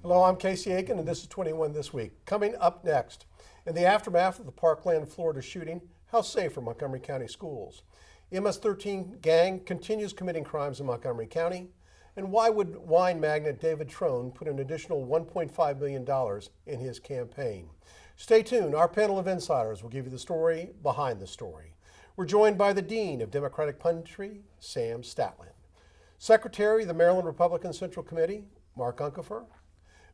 Hello, I'm Casey Aiken, and this is 21 This Week. Coming up next, in the aftermath of the Parkland, Florida shooting, how safe are Montgomery County schools? MS-13 gang continues committing crimes in Montgomery County, and why would wine magnate David Trone put an additional $1.5 million in his campaign? Stay tuned. Our panel of insiders will give you the story behind the story. We're joined by the Dean of Democratic Punditry, Sam Statland. Secretary of the Maryland Republican Central Committee, Mark Uncapher.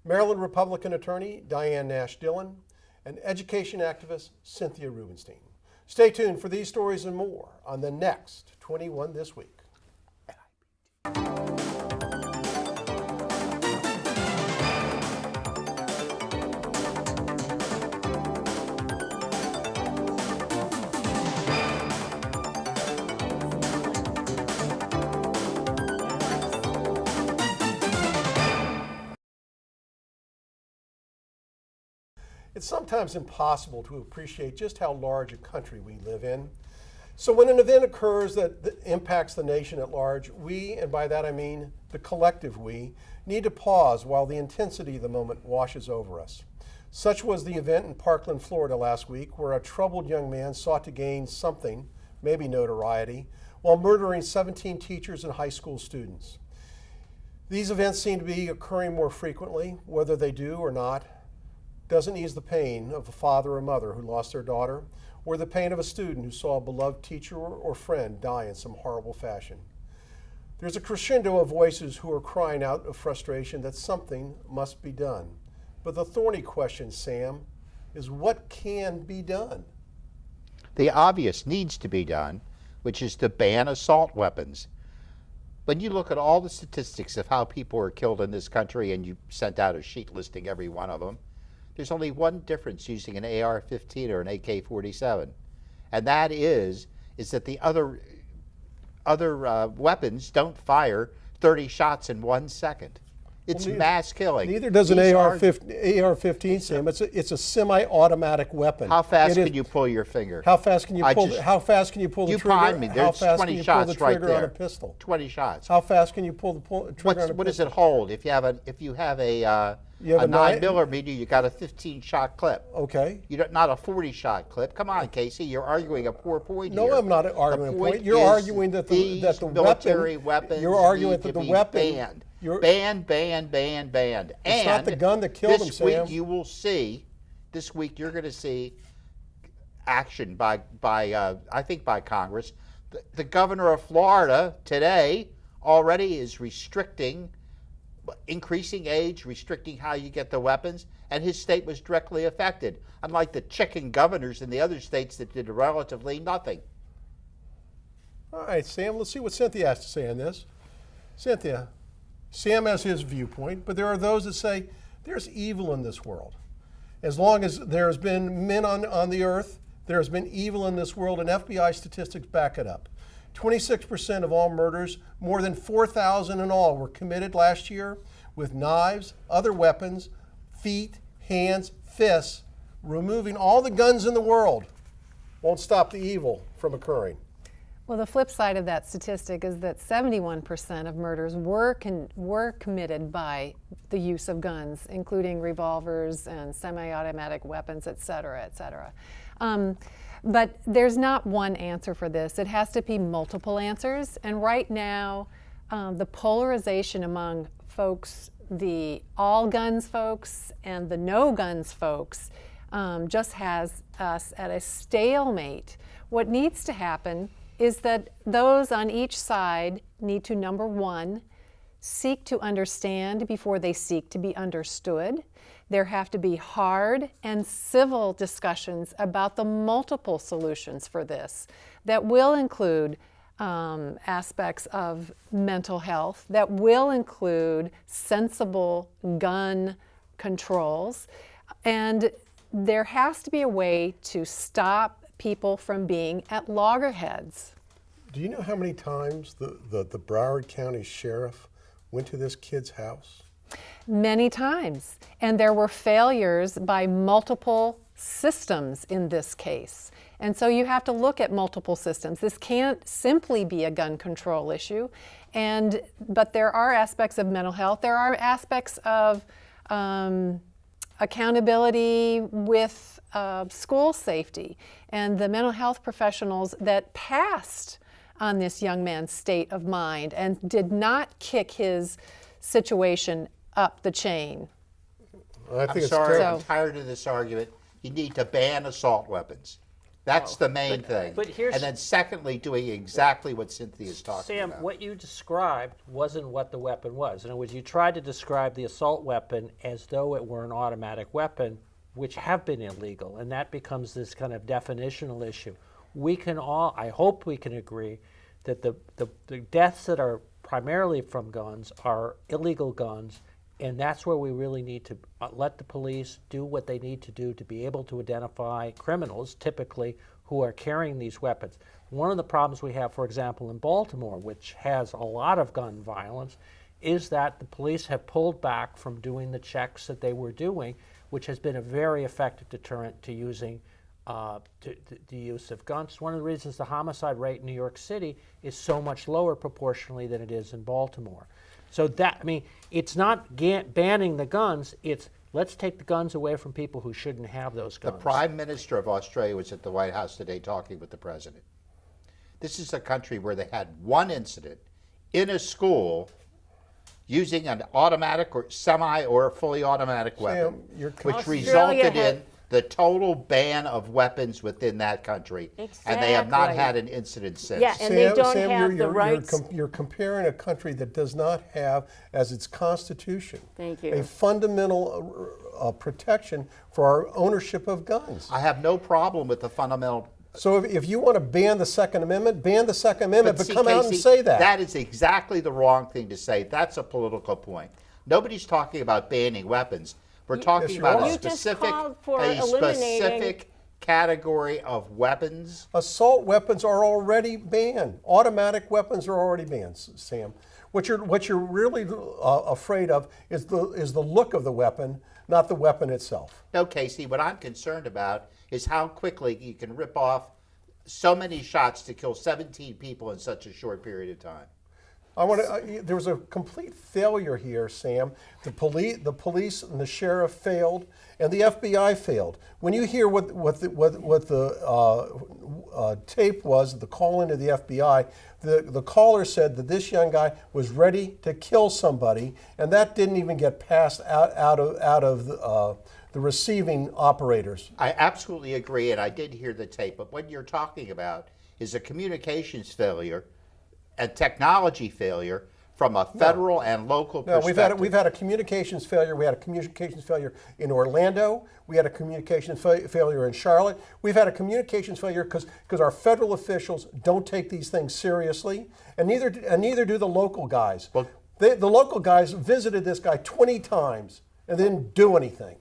Maryland Republican Attorney Diane Nash Dillon, and education activist Cynthia Rubenstein. Stay tuned for these stories and more on the next 21 This Week. It's sometimes impossible to appreciate just how large a country we live in. So when an event occurs that impacts the nation at large, we, and by that I mean the collective we, need to pause while the intensity of the moment washes over us. Such was the event in Parkland, Florida last week, where a troubled young man sought to gain something, maybe notoriety, while murdering 17 teachers and high school students. These events seem to be occurring more frequently. Whether they do or not doesn't ease the pain of a father or mother who lost their daughter, or the pain of a student who saw a beloved teacher or friend die in some horrible fashion. There's a crescendo of voices who are crying out of frustration that something must be done. But the thorny question, Sam, is what can be done? The obvious needs to be done, which is to ban assault weapons. When you look at all the statistics of how people are killed in this country, and you sent out a sheet listing every one of them, there's only one difference using an AR-15 or an AK-47, and that is that the other weapons don't fire 30 shots in 1 second. It's mass killing. Neither does an AR-15, Sam. It's a semi-automatic weapon. How fast can you pull your finger? How fast can you pull? How fast can you pull the trigger? You find me. There's 20 shots right there. On a pistol? 20 shots. How fast can you pull the trigger on a pistol? What does it hold? If you have a 9mm, you got a 15-shot clip. Okay. Not a 40-shot clip. Come on, Casey. You're arguing a poor point here. No, I'm not arguing a point. You're arguing that the military weapons You're arguing that the weapon banned. Banned. It's not the gun that killed him, Sam. This week you will see. This week you're going to see action by I think by Congress. The governor of Florida today already is increasing age, restricting how you get the weapons, and his state was directly affected, unlike the chicken governors in the other states that did relatively nothing. All right, Sam, let's see what Cynthia has to say on this. Cynthia, Sam has his viewpoint, but there are those that say there's evil in this world. As long as there's been men on the earth, there's been evil in this world, and FBI statistics back it up. 26% of all murders, more than 4,000 in all, were committed last year with knives, other weapons, feet, hands, fists. Removing all the guns in the world won't stop the evil from occurring. Well, the flip side of that statistic is that 71% of murders were committed by the use of guns, including revolvers and semi-automatic weapons, et cetera, et cetera. But there's not one answer for this. It has to be multiple answers. And right now, the polarization among folks, the all guns folks and the no guns folks, just has us at a stalemate. What needs to happen is that those on each side need to, number one, seek to understand before they seek to be understood. There have to be hard and civil discussions about the multiple solutions for this that will include aspects of mental health, that will include sensible gun controls, and there has to be a way to stop people from being at loggerheads. Do you know how many times the Broward County Sheriff went to this kid's house? Many times. And there were failures by multiple systems in this case. And so you have to look at multiple systems. This can't simply be a gun control issue. But there are aspects of mental health. There are aspects of accountability with school safety, and the mental health professionals that passed on this young man's state of mind and did not kick his situation up the chain. I think I'm it's sorry, terrible. I'm tired of this argument. You need to ban assault weapons. That's the main thing. but here's- and then secondly, doing exactly what Cynthia is talking Sam, about. what you described wasn't what the weapon was. In other words, you tried to describe the assault weapon as though it were an automatic weapon, which have been illegal, and that becomes this kind of definitional issue. We can all, I hope we can agree, that the deaths that are primarily from guns are illegal guns, and that's where we really need to let the police do what they need to do to be able to identify criminals, typically, who are carrying these weapons. One of the problems we have, for example, in Baltimore, which has a lot of gun violence, is that the police have pulled back from doing the checks that they were doing, which has been a very effective deterrent to using the use of guns. One of the reasons the homicide rate in New York City is so much lower proportionally than it is in Baltimore. So that, I mean, it's not banning the guns, it's let's take the guns away from people who shouldn't have those The guns. Prime Minister of Australia was at the White House today talking with the President. This is a country where they had one incident in a school using an automatic or semi or fully automatic weapon, you're which Australia resulted had- in the total ban of weapons within that country. And they have not Exactly. had an incident since. Yeah, and they don't have the rights. You're comparing a country that does not have as its constitution Thank you. a fundamental protection for our ownership of guns. I have no problem with the fundamental. So if you want to ban the Second Amendment, ban the Second Amendment, but see, come out and Casey, say that. That is exactly the wrong thing to say. That's a political point. Nobody's talking about banning weapons. We're talking you about are. a You just specific, called for a eliminating- specific category of weapons. Assault weapons are already banned. Automatic weapons are already banned, Sam. What you're really afraid of is the look of the weapon, not the weapon itself. No, Casey, what I'm concerned about is how quickly you can rip off so many shots to kill 17 people in such a short period of time. There was a complete failure here, Sam. The police and the sheriff failed, and the FBI failed. When you hear what the tape was, the call into the FBI, the caller said that this young guy was ready to kill somebody, and that didn't even get passed out of the receiving operators. I absolutely agree, and I did hear the tape, but what you're talking about is a communications failure and technology failure from a federal and local No, perspective. we've had a communications failure. We had a communications failure in Orlando. We had a communications failure in Charlotte. We've had a communications failure because our federal officials don't take these things seriously, and neither do the local guys. Well- The local guys visited this guy 20 times and didn't do anything.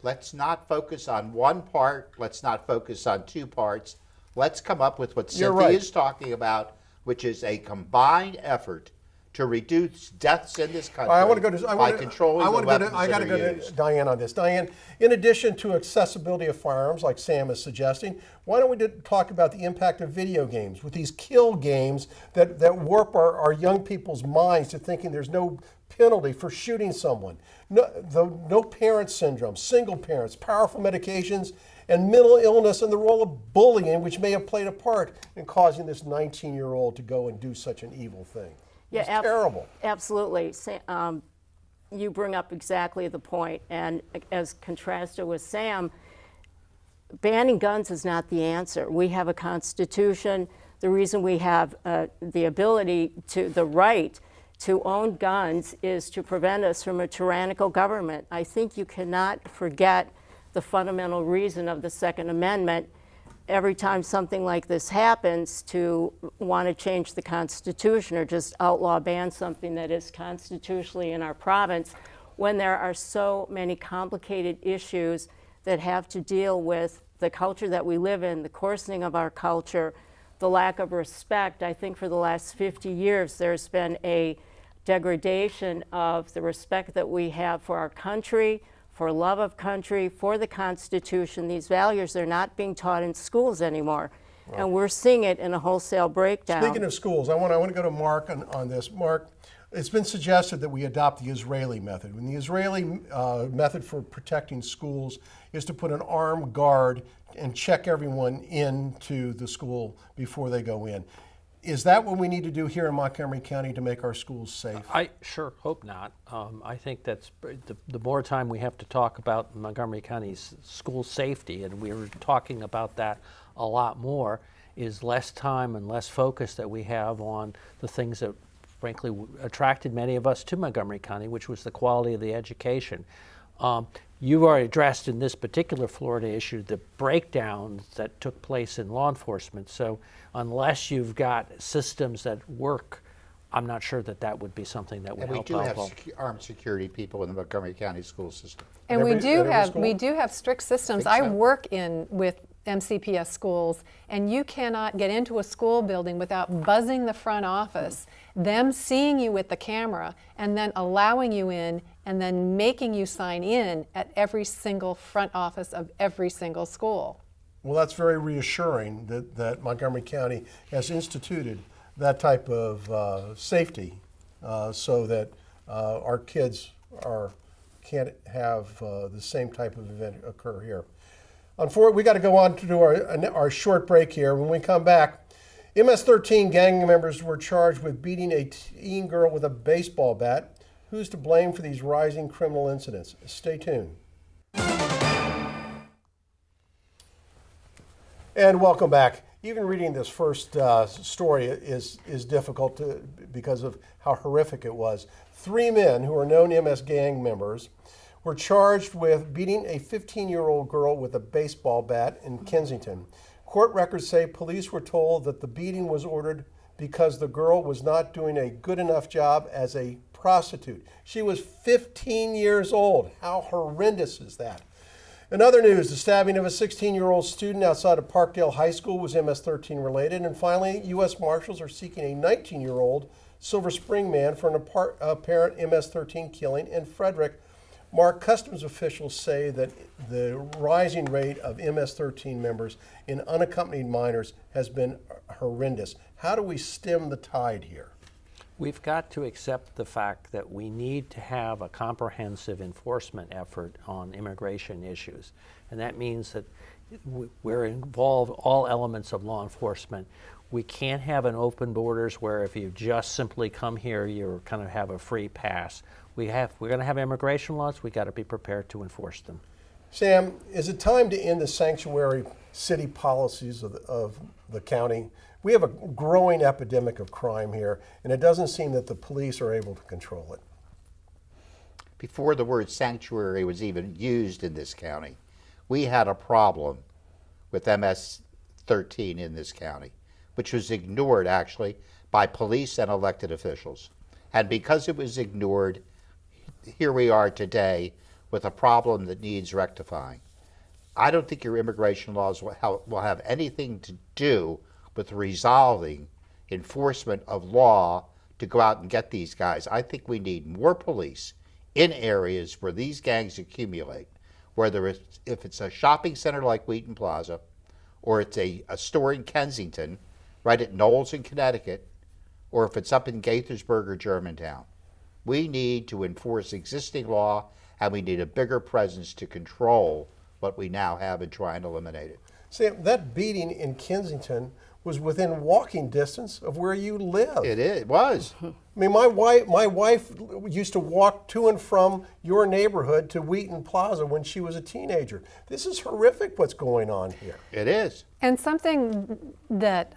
Let's not focus on one part. Let's not focus on two parts. Let's come up with what You're Cynthia right. is talking about, which is a combined effort to reduce deaths in this country I want to go to. by controlling the weapons I got to that go are to used. Diane on this. Diane, in addition to accessibility of firearms, like Sam is suggesting, why don't we talk about the impact of video games with these kill games that warp our young people's minds to thinking there's no penalty for shooting someone. No parent syndrome, single parents, powerful medications, and mental illness, and the role of bullying, which may have played a part in causing this 19-year-old to go and do such an evil thing. It's terrible. Absolutely. You bring up exactly the point, and as contrasted with Sam, banning guns is not the answer. We have a constitution. The reason we have the right to own guns is to prevent us from a tyrannical government. I think you cannot forget the fundamental reason of the Second Amendment every time something like this happens, to want to change the Constitution or just outlaw ban something that is constitutionally in our province, when there are so many complicated issues that have to deal with the culture that we live in, the coarsening of our culture, the lack of respect. I think for the last 50 years there's been a degradation of the respect that we have for our country, for love of country, for the Constitution. These values are not being taught in schools anymore. And we're seeing it in a wholesale breakdown. Speaking of schools, I want to go to Mark on this. Mark, It's been suggested that we adopt the Israeli method. And the Israeli method for protecting schools is to put an armed guard and check everyone into the school before they go in. Is that what we need to do here in Montgomery County to make our schools safe? I sure hope not. I think that's the more time we have to talk about Montgomery County's school safety, and we were talking about that a lot more, is less time and less focus that we have on the things that frankly attracted many of us to Montgomery County, which was the quality of the education. You've already addressed in this particular Florida issue the breakdowns that took place in law enforcement. So unless you've got systems that work, I'm not sure that that would be something that would And we help do have out. armed security people in the Montgomery County school system. And we At do every have school? strict systems. Think I so. work with MCPS schools, and you cannot get into a school building without buzzing the front office, them seeing you with the camera, and then allowing you in, and then making you sign in at every single front office of every single school. Well, that's very reassuring that Montgomery County has instituted that type of safety so that our kids can't have the same type of event occur here. Unfortunately, we got to go on to do our short break here. When we come back, MS-13 gang members were charged with beating a teen girl with a baseball bat. Who's to blame for these rising criminal incidents? Stay tuned. And welcome back. Even reading this first story is difficult because of how horrific it was. 3 men who are known MS gang members were charged with beating a 15-year-old girl with a baseball bat in Kensington. Court records say police were told that the beating was ordered because the girl was not doing a good enough job as a prostitute. She was 15 years old. How horrendous is that? In other news, the stabbing of a 16-year-old student outside of Parkdale High School was MS-13 related. And finally, U.S. Marshals are seeking a 19-year-old Silver Spring man for an apparent MS-13 killing in Frederick. Mark, customs officials say that the rising rate of MS-13 members in unaccompanied minors has been horrendous. How do we stem the tide here? We've got to accept the fact that we need to have a comprehensive enforcement effort on immigration issues. And that means that we're involved all elements of law enforcement. We can't have an open borders where if you just simply come here, you kind of have a free pass. We're going to have immigration laws. We got to be prepared to enforce them. Sam, is it time to end the sanctuary city policies of the county? We have a growing epidemic of crime here, and it doesn't seem that the police are able to control it. Before the word sanctuary was even used in this county, we had a problem with MS-13 in this county, which was ignored actually by police and elected officials. And because it was ignored, here we are today with a problem that needs rectifying. I don't think your immigration laws will have anything to do with resolving enforcement of law to go out and get these guys. I think we need more police in areas where these gangs accumulate, whether if it's a shopping center like Wheaton Plaza, or it's a store in Kensington, right at Knowles in Connecticut, or if it's up in Gaithersburg or Germantown. We need to enforce existing law, and we need a bigger presence to control what we now have and try and eliminate it. Sam, that beating in Kensington was within walking distance of where you live. It was. I mean, my wife used to walk to and from your neighborhood to Wheaton Plaza when she was a teenager. This is horrific what's going on here. It is. And something that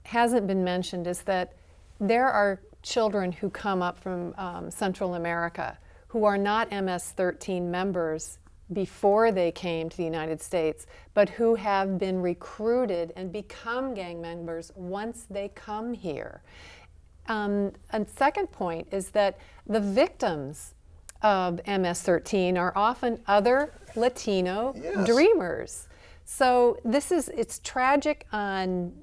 hasn't been mentioned is that there are children who come up from Central America who are not MS-13 members before they came to the United States, but who have been recruited and become gang members once they come here. And second point is that the victims of MS-13 are often other Latino dreamers. So it's tragic on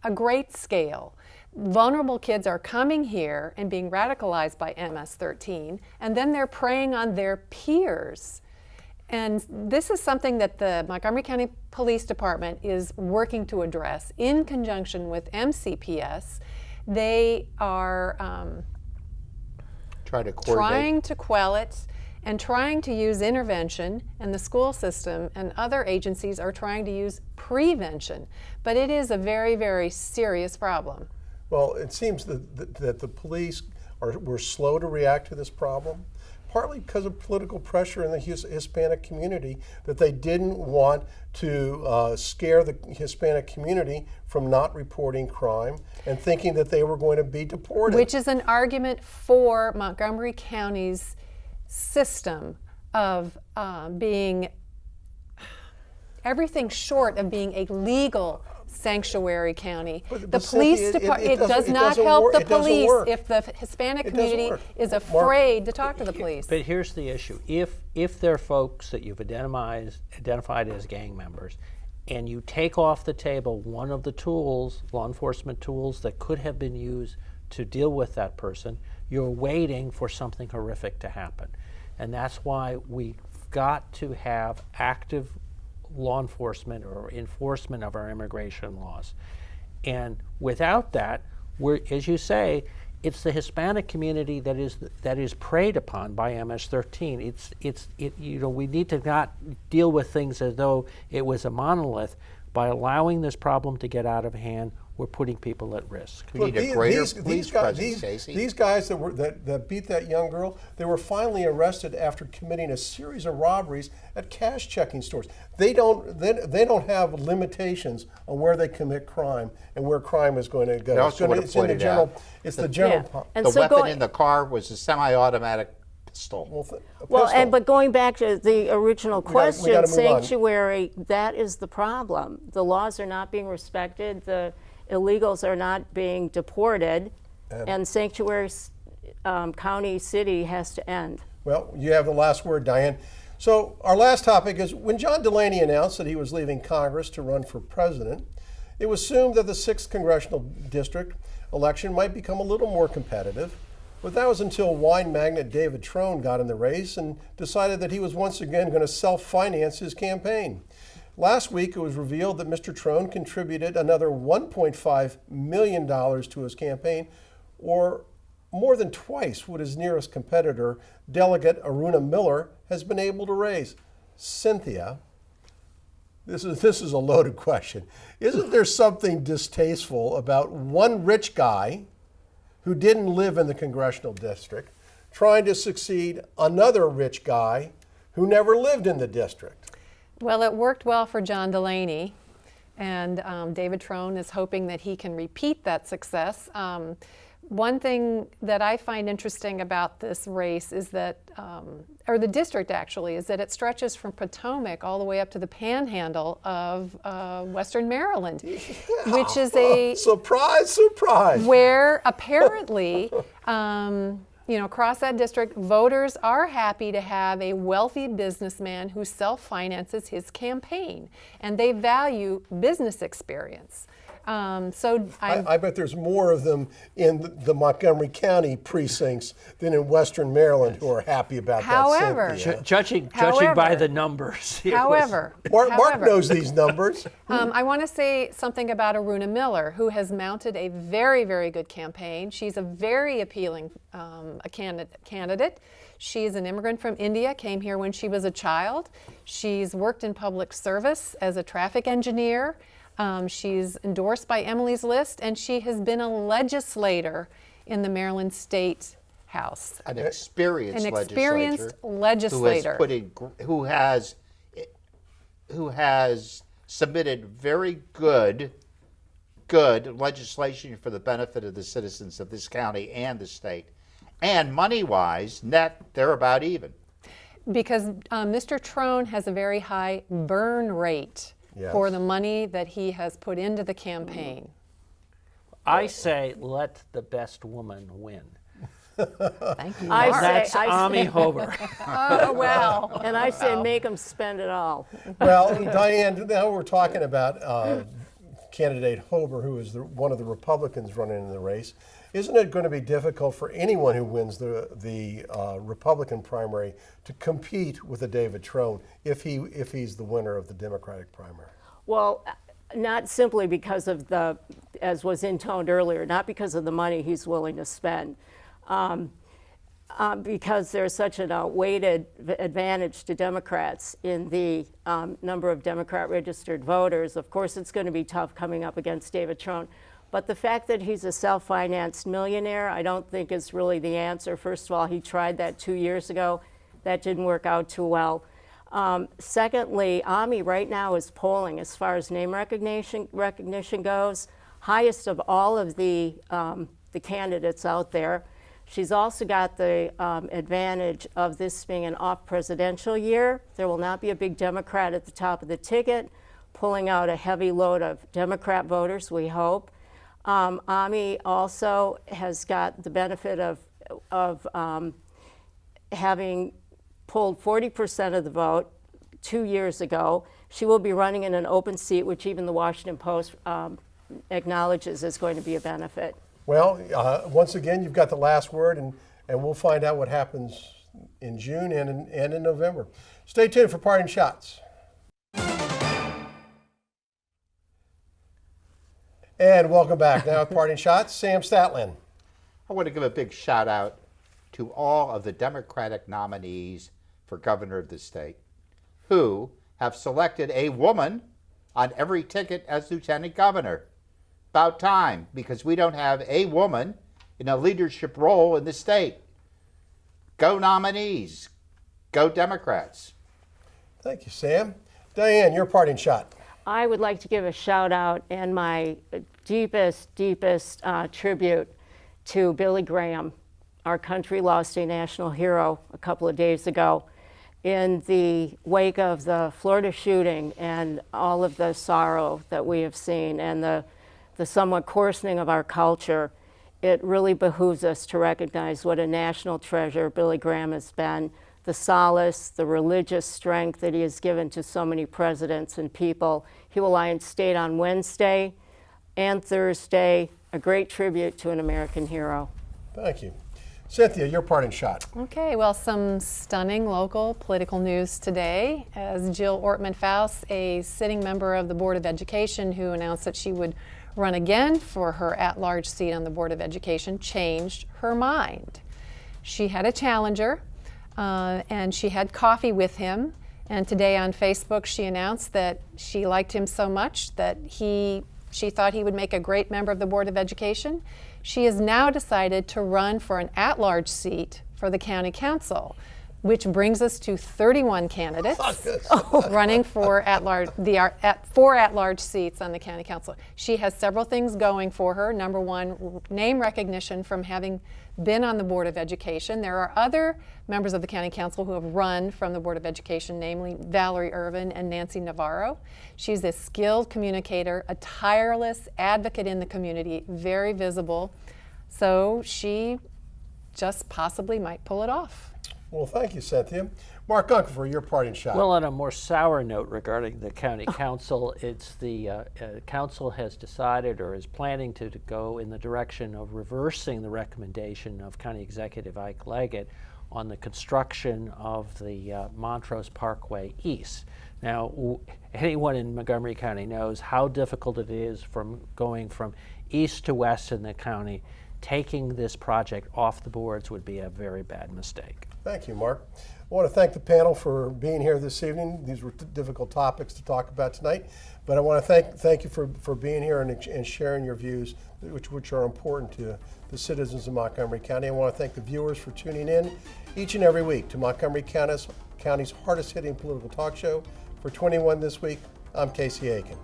a great scale. Vulnerable kids are coming here and being radicalized by MS-13, and then they're preying on their peers. And this is something that the Montgomery County Police Department is working to address in conjunction with MCPS. They are Try to coordinate. trying to quell it and trying to use intervention, and the school system and other agencies are trying to use prevention. But it is a very, very serious problem. Well, it seems that the police were slow to react to this problem, partly because of political pressure in the Hispanic community, that they didn't want to scare the Hispanic community from not reporting crime and thinking that they were going to be deported. Which is an argument for Montgomery County's system of being everything short of being a legal sanctuary county. But The police Cynthia, department, it it does doesn't not work. help the It doesn't police work. if the Hispanic It doesn't community work. is Mark, afraid to talk to the police. But here's the issue. If there are folks that you've identified as gang members, and you take off the table one of the tools, law enforcement tools, that could have been used to deal with that person, you're waiting for something horrific to happen. And that's why we've got to have active law enforcement or enforcement of our immigration laws. And without that, as you say, it's the Hispanic community that is preyed upon by MS-13. We need to not deal with things as though it was a monolith. By allowing this problem to get out of hand, we're putting people at risk. We need a greater police presence, these Stacey. guys that beat that young girl, they were finally arrested after committing a series of robberies at cash checking stores. They don't have limitations on where they commit crime and where crime is going to go. They also would have pointed out It's the general. Yeah. And the so weapon going- in the car was a semi-automatic pistol. But going back to the original question, gotta move on. sanctuary, that is the problem. The laws are not being respected, the illegals are not being deported, and sanctuary county, city has to end. Well, you have the last word, Diane. So our last topic is when John Delaney announced that he was leaving Congress to run for president, it was assumed that the 6th Congressional District election might become a little more competitive. But that was until wine magnate David Trone got in the race and decided that he was once again going to self-finance his campaign. Last week, it was revealed that Mr. Trone contributed another $1.5 million to his campaign, or more than twice what his nearest competitor, Delegate Aruna Miller, has been able to raise. Cynthia, this is a loaded question. Isn't there something distasteful about one rich guy who didn't live in the congressional district trying to succeed another rich guy who never lived in the district? Well, it worked well for John Delaney, and David Trone is hoping that he can repeat that success. One thing that I find interesting about this race is that, or the district actually, is that it stretches from Potomac all the way up to the panhandle of Western Maryland, which is a surprise, surprise. where apparently, across that district, voters are happy to have a wealthy businessman who self-finances his campaign, and they value business experience. I bet there's more of them in the Montgomery County precincts than in Western Maryland who are happy about However, that. Cynthia. Judging by However- the numbers. it was- However, Mark knows these numbers. I want to say something about Aruna Miller, who has mounted a very, very good campaign. She's a very appealing candidate. She's an immigrant from India, came here when she was a child. She's worked in public service as a traffic engineer. She's endorsed by Emily's List, and she has been a legislator in the Maryland State House. An experienced legislator who has submitted very good legislation for the benefit of the citizens of this county and the state. And money-wise, net, they're about even. Because Mr. Trone has a very high burn rate for the money that he has put into the campaign. I say let the best woman win. Thank you. That's Ami Hober. Oh, well. And I say make them spend it all. Well, Diane, now we're talking about candidate Hober, who is one of the Republicans running in the race. Isn't it going to be difficult for anyone who wins the Republican primary to compete with a David Trone if he's the winner of the Democratic primary? Well, not simply because of as was intoned earlier, not because of the money he's willing to spend. because there's such an outweighed advantage to Democrats in the number of Democrat-registered voters. Of course, it's going to be tough coming up against David Trone. But the fact that he's a self-financed millionaire, I don't think is really the answer. First of all, he tried that 2 years ago. That didn't work out too well. Secondly, Ami right now is polling as far as name recognition goes, highest of all of the candidates out there. She's also got the advantage of this being an off-presidential year. There will not be a big Democrat at the top of the ticket, pulling out a heavy load of Democrat voters, we hope. Ami also has got the benefit of having pulled 40% of the vote 2 years ago. She will be running in an open seat, which even the Washington Post acknowledges is going to be a benefit. Well, once again, you've got the last word, and we'll find out what happens in June and in November. Stay tuned for parting shots. And welcome back. Now with parting shots, Sam Statland. I want to give a big shout out to all of the Democratic nominees for governor of the state who have selected a woman on every ticket as lieutenant governor. About time, because we don't have a woman in a leadership role in the state. Go nominees. Go Democrats. Thank you, Sam. Diane, your parting shot. I would like to give a shout out and my deepest tribute to Billy Graham. Our country lost a national hero a couple of days ago. In the wake of the Florida shooting and all of the sorrow that we have seen and the somewhat coarsening of our culture, it really behooves us to recognize what a national treasure Billy Graham has been, the solace, the religious strength that he has given to so many presidents and people. He will lie in state on Wednesday and Thursday, a great tribute to an American hero. Thank you. Cynthia, your parting shot. Okay, well, some stunning local political news today as Jill Ortman-Faust, a sitting member of the Board of Education who announced that she would run again for her at-large seat on the Board of Education, changed her mind. She had a challenger and she had coffee with him, and today on Facebook she announced that she liked him so much that she thought he would make a great member of the Board of Education. She has now decided to run for an at-large seat for the County Council, which brings us to 31 candidates running for four at-large seats on the County Council. She has several things going for her. Number one, name recognition from having been on the Board of Education. There are other members of the County Council who have run from the Board of Education, namely Valerie Irvin and Nancy Navarro. She's a skilled communicator, a tireless advocate in the community, very visible. So she just possibly might pull it off. Well, thank you, Cynthia. Mark Uncapher, your parting shot. Well, on a more sour note regarding the county council, it's the council has decided or is planning to go in the direction of reversing the recommendation of County Executive Ike Leggett on the construction of the Montrose Parkway East. Now, anyone in Montgomery County knows how difficult it is from going from east to west in the county. Taking this project off the boards would be a very bad mistake. Thank you, Mark. I want to thank the panel for being here this evening. These were difficult topics to talk about tonight, but I want to thank you for being here and sharing your views, which are important to the citizens of Montgomery County. I want to thank the viewers for tuning in each and every week to Montgomery County's hardest-hitting political talk show. For 21 this week, I'm Casey Aiken.